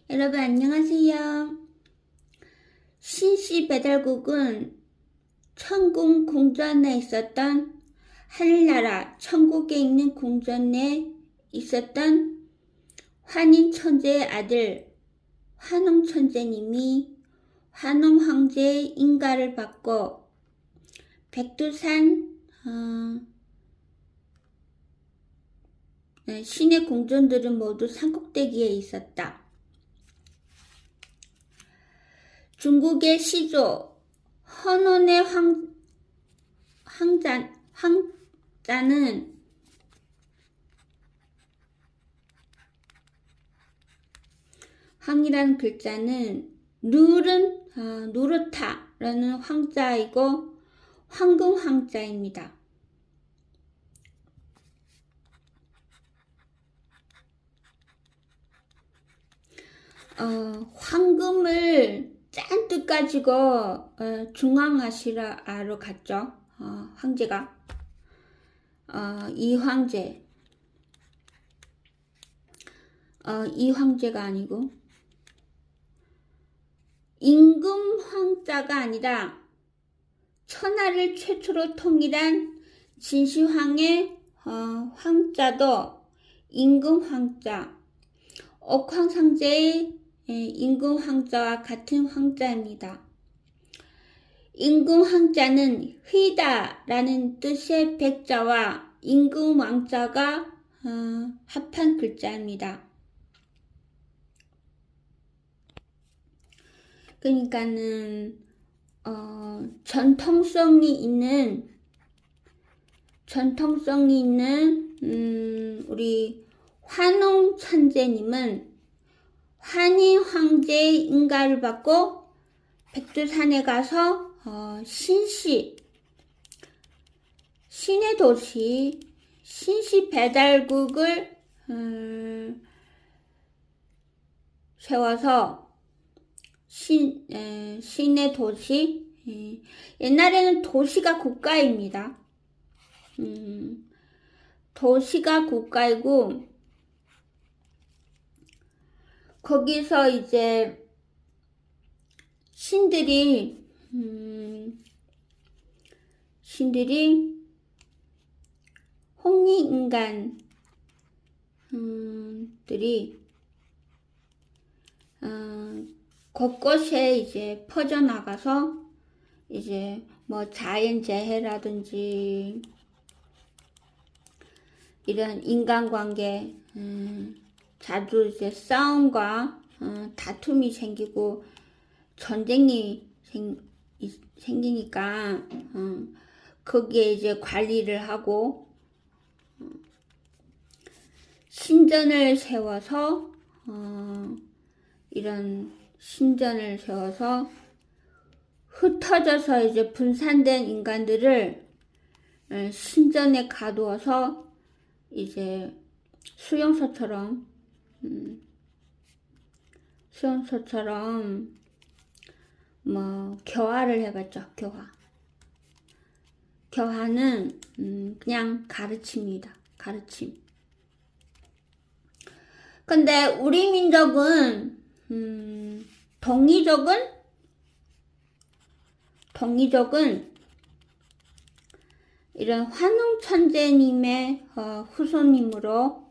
여러분 안녕하세요. 신씨 배달국은 천궁 궁전에 있었던 하늘나라 천국에 있는 궁전에 있었던 환인천재의 아들 환웅천재님이 환웅황제의 인가를 받고 백두산 신의 궁전들은 모두 산꼭대기에 있었다. 중국의 시조 헌원의 황자는 황이라는 글자는 누르타라는 황자이고 황금 황자입니다. 황금을 잔뜩 가지고 중앙아시아로 갔죠. 황제가 이 황제가 아니고 임금 황자가 아니라 천하를 최초로 통일한 진시황의 황자도 임금 황자, 옥황상제의 임금 황자와 같은 황자입니다. 임금 황자는 휘다라는 뜻의 백자와 임금 왕자가 합한 글자입니다. 그러니까는 전통성이 있는 우리 환웅천재님은 환인 황제의 인가를 받고 백두산에 가서 신의 도시 신씨 배달국을 세워서 신의 도시, 옛날에는 도시가 국가입니다. 도시가 국가이고 거기서 이제 신들이 홍익인간들이 곳곳에 이제 퍼져나가서 이제 뭐 자연재해라든지 이런 인간관계 자주 이제 싸움과 다툼이 생기고 전쟁이 생기니까 거기에 이제 관리를 하고 신전을 세워서 이런 신전을 세워서 흩어져서 이제 분산된 인간들을 신전에 가두어서 이제 수용소처럼 뭐 교화를 해봤죠. 교화는 그냥 가르칩니다. 가르침. 근데 우리 민족은 동이족은 이런 환웅천재님의 후손이므로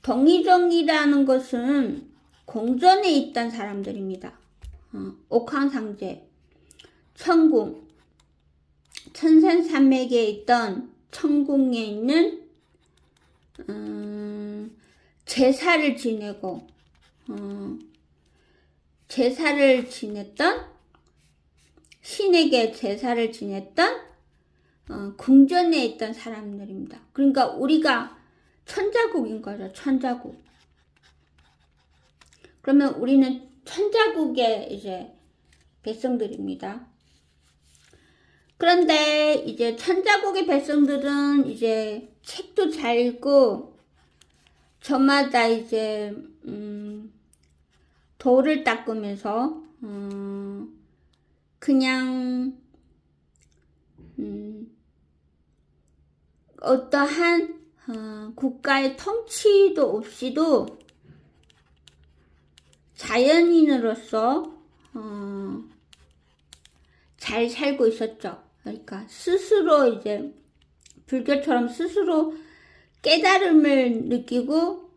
동이족이라는 것은 공전에 있던 사람들입니다. 옥황상제, 천궁, 천산산맥에 있던 천궁에 있는 제사를 지냈던 신에게 제사를 지냈던 궁전에 있던 사람들입니다. 그러니까 우리가 천자국인 거죠. 천자국. 그러면 우리는 천자국의 이제 백성들입니다. 그런데 이제 천자국의 백성들은 이제 책도 잘 읽고 저마다 이제 돌을 닦으면서 그냥 어떠한 국가의 통치도 없이도 자연인으로서 잘 살고 있었죠. 그러니까 스스로 이제 불교처럼 스스로 깨달음을 느끼고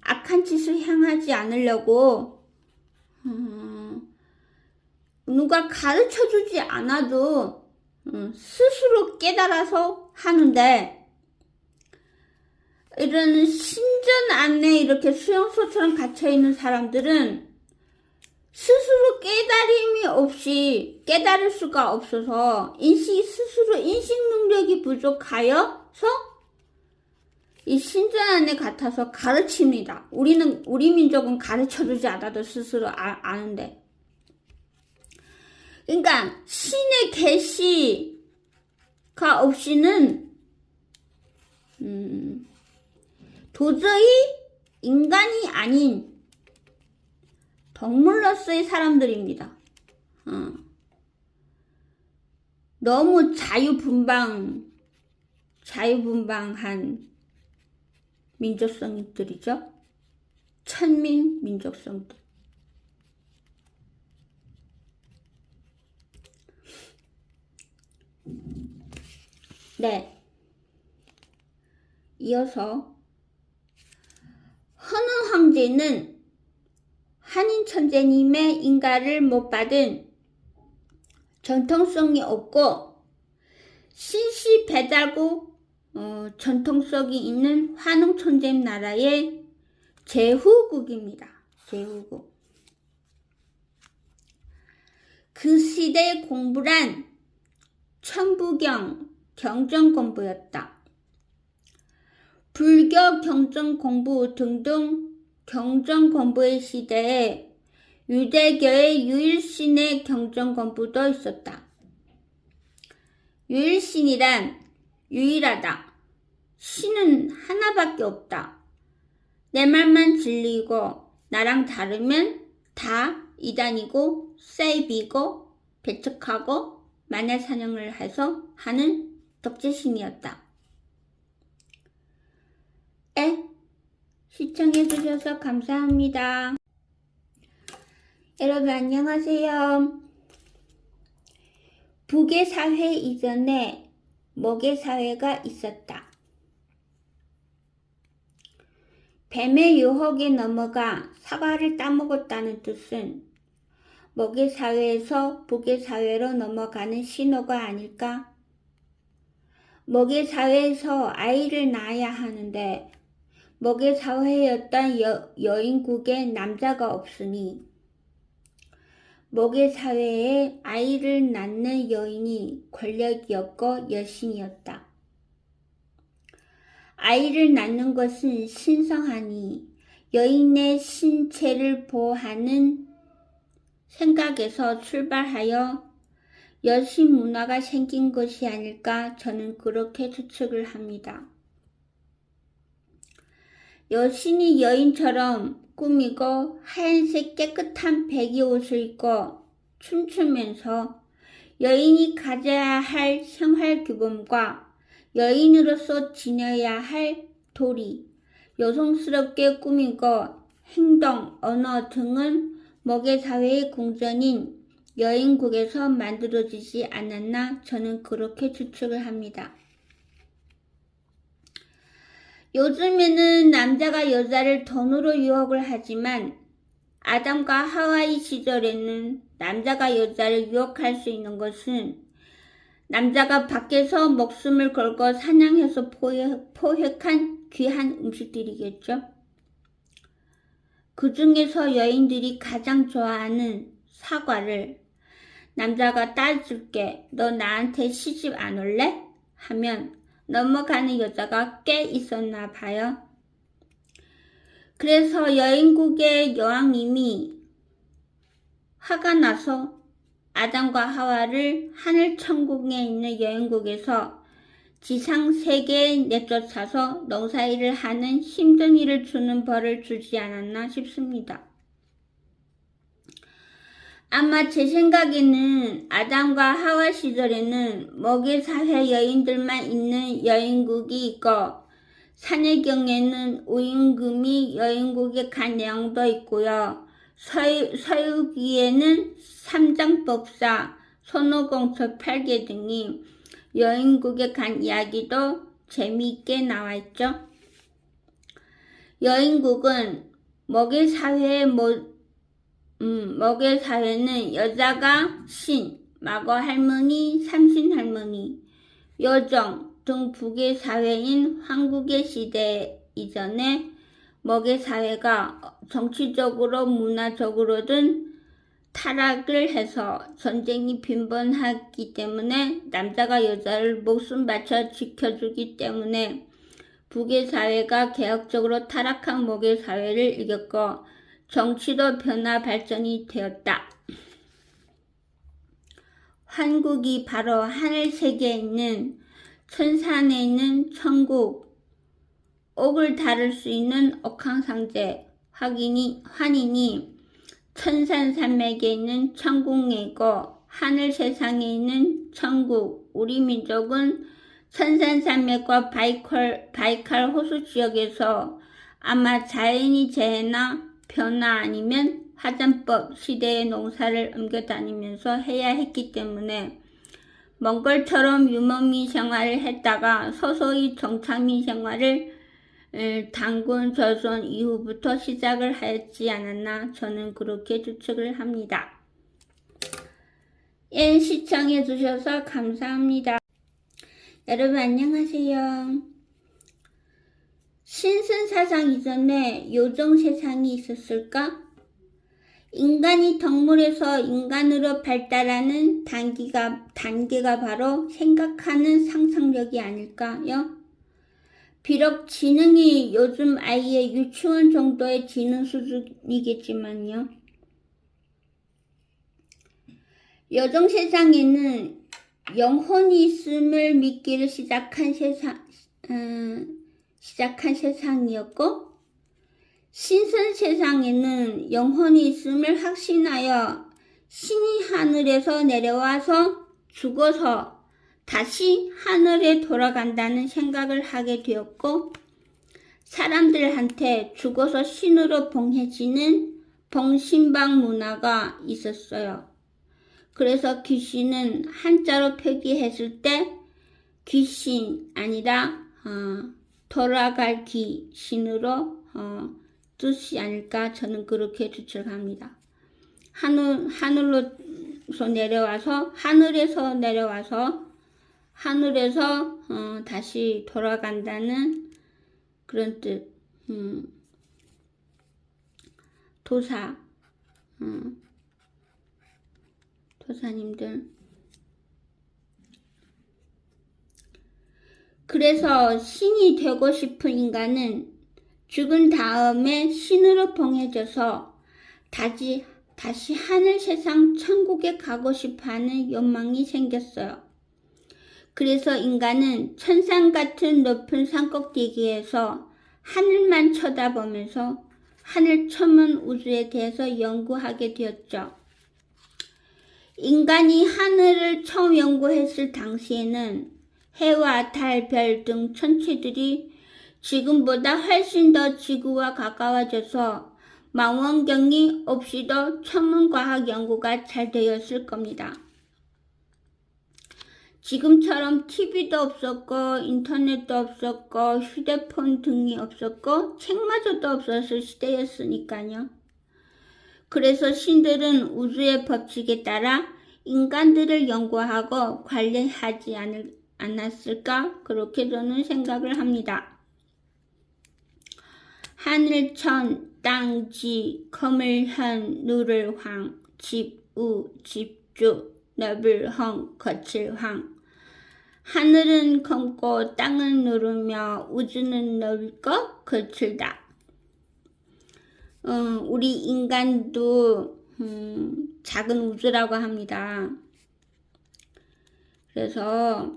악한 짓을 향하지 않으려고 누가 가르쳐주지 않아도 스스로 깨달아서 하는데, 이런 신전 안에 이렇게 수용소처럼 갇혀있는 사람들은 스스로 깨달음이 없이 깨달을 수가 없어서 스스로 인식 능력이 부족하여서 이 신전 안에 갇혀서 가르칩니다. 우리 민족은 가르쳐주지 않아도 스스로 아는데. 그러니까 신의 계시가 없이는 도저히 인간이 아닌 동물로서의 사람들입니다. 너무 자유분방한 민족성들이죠. 천민 민족성들. 네. 이어서 헌흥 황제는 한인 천재님의 인가를 못 받은 전통성이 없고 신시 배달국 전통성이 있는 환웅 천재님 나라의 제후국입니다. 제후국. 그 시대의 공부란 천부경 경전 공부였다. 불교 경전 공부 등등 경전 공부의 시대에 유대교의 유일신의 경전 공부도 있었다. 유일신이란 유일하다. 신은 하나밖에 없다. 내 말만 진리이고 나랑 다르면 다 이단이고 세입이고 배척하고 만야사냥을 해서 하는 독재신이었다. 시청해주셔서 감사합니다. 여러분 안녕하세요. 북의 사회 이전에 먹의 사회가 있었다. 뱀의 유혹에 넘어가 사과를 따먹었다는 뜻은 먹의 사회에서 북의 사회로 넘어가는 신호가 아닐까? 먹의 사회에서 아이를 낳아야 하는데 먹의 사회였던 여인국에 남자가 없으니 먹의 사회에 아이를 낳는 여인이 권력이었고 여신이었다. 아이를 낳는 것은 신성하니 여인의 신체를 보호하는 생각에서 출발하여 여신 문화가 생긴 것이 아닐까 저는 그렇게 추측을 합니다. 여신이 여인처럼 꾸미고 하얀색 깨끗한 배기 옷을 입고 춤추면서 여인이 가져야 할 생활 규범과 여인으로서 지녀야 할 도리, 여성스럽게 꾸미고 행동, 언어 등은 먹의 사회의 궁전인 여인국에서 만들어지지 않았나 저는 그렇게 추측을 합니다. 요즘에는 남자가 여자를 돈으로 유혹을 하지만 아담과 하와이 시절에는 남자가 여자를 유혹할 수 있는 것은 남자가 밖에서 목숨을 걸고 사냥해서 포획한 귀한 음식들이겠죠. 그 중에서 여인들이 가장 좋아하는 사과를 남자가 따줄게, 너 나한테 시집 안 올래? 하면 넘어가는 여자가 꽤 있었나 봐요. 그래서 여인국의 여왕님이 화가 나서 아담과 하와를 하늘 천국에 있는 여인국에서 지상 세계에 내쫓아서 농사일을 하는 힘든 일을 주는 벌을 주지 않았나 싶습니다. 아마 제 생각에는 아담과 하와 시절에는 먹의 사회 여인들만 있는 여인국이 있고 산해경에는 우임금이 여인국에 간 내용도 있고요. 서유기에는 삼장법사, 손오공서 8개 등이 여인국에 간 이야기도 재미있게 나와있죠. 여인국은 먹의 사회는 여자가 신, 마거 할머니, 삼신 할머니, 여정 등 북의 사회인 황국의 시대 이전에 먹의 사회가 정치적으로 문화적으로든 타락을 해서 전쟁이 빈번하기 때문에 남자가 여자를 목숨 바쳐 지켜주기 때문에 북의 사회가 개혁적으로 타락한 먹의 사회를 이겼고 정치도 변화 발전이 되었다. 환국이 바로 하늘 세계에 있는 천산에 있는 천국, 옥을 다룰 수 있는 옥황상제, 환인이 천산산맥에 있는 천국이고 하늘 세상에 있는 천국. 우리 민족은 천산산맥과 바이칼 호수 지역에서 아마 자연의 재해나 변화 아니면 화전법 시대의 농사를 옮겨다니면서 해야 했기 때문에 몽골처럼 유목민 생활을 했다가 서서히 정착민 생활을 단군 조선 이후부터 시작을 하였지 않았나 저는 그렇게 추측을 합니다. 예, 시청해 주셔서 감사합니다. 여러분 안녕하세요. 신선사상 이전에 요정세상이 있었을까? 인간이 동물에서 인간으로 발달하는 단계가 바로 생각하는 상상력이 아닐까요? 비록 지능이 요즘 아이의 유치원 정도의 지능 수준이겠지만요. 여정 세상에는 영혼이 있음을 믿기를 시작한 세상이었고 신선 세상에는 영혼이 있음을 확신하여 신이 하늘에서 내려와서 죽어서 다시 하늘에 돌아간다는 생각을 하게 되었고 사람들한테 죽어서 신으로 봉해지는 봉신방 문화가 있었어요. 그래서 귀신은 한자로 표기했을 때 귀신 아니라 돌아갈 귀신으로 뜻이 아닐까 저는 그렇게 추측합니다. 하늘에서 내려와서 다시 돌아간다는 그런 뜻. 도사님들. 그래서 신이 되고 싶은 인간은 죽은 다음에 신으로 봉해져서 다시 하늘 세상 천국에 가고 싶어하는 욕망이 생겼어요. 그래서 인간은 천상 같은 높은 산꼭대기에서 하늘만 쳐다보면서 하늘 처문 우주에 대해서 연구하게 되었죠. 인간이 하늘을 처음 연구했을 당시에는 해와 달, 별 등 천체들이 지금보다 훨씬 더 지구와 가까워져서 망원경이 없이도 천문과학 연구가 잘 되었을 겁니다. 지금처럼 TV도 없었고 인터넷도 없었고 휴대폰 등이 없었고 책마저도 없었을 시대였으니까요. 그래서 신들은 우주의 법칙에 따라 인간들을 연구하고 관리하지 않았을까? 그렇게 저는 생각을 합니다. 하늘천, 땅지, 거물현, 누를황, 집우, 집주, 너블헝, 거칠황. 하늘은 검고 땅은 누르며 우주는 넓고 거칠다. 우리 인간도 작은 우주라고 합니다. 그래서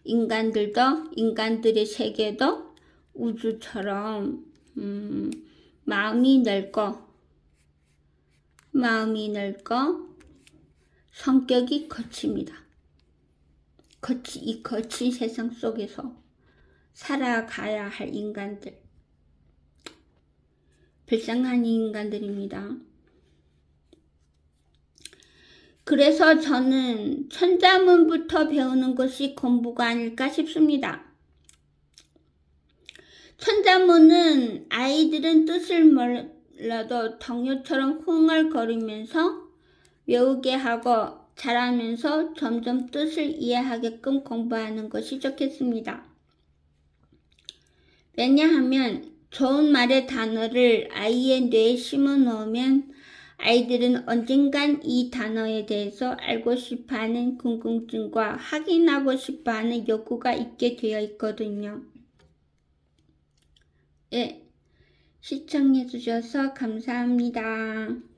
인간들의 세계도 우주처럼 마음이 넓고 성격이 거칩니다. 이 거친 세상 속에서 살아가야 할 인간들. 불쌍한 인간들입니다. 그래서 저는 천자문부터 배우는 것이 공부가 아닐까 싶습니다. 천자문은 아이들은 뜻을 몰라도 동요처럼 흥얼거리면서 외우게 하고 자라면서 점점 뜻을 이해하게끔 공부하는 것이 좋겠습니다. 왜냐하면 좋은 말의 단어를 아이의 뇌에 심어 넣으면 아이들은 언젠간 이 단어에 대해서 알고 싶어하는 궁금증과 확인하고 싶어하는 욕구가 있게 되어 있거든요. 예, 시청해 주셔서 감사합니다.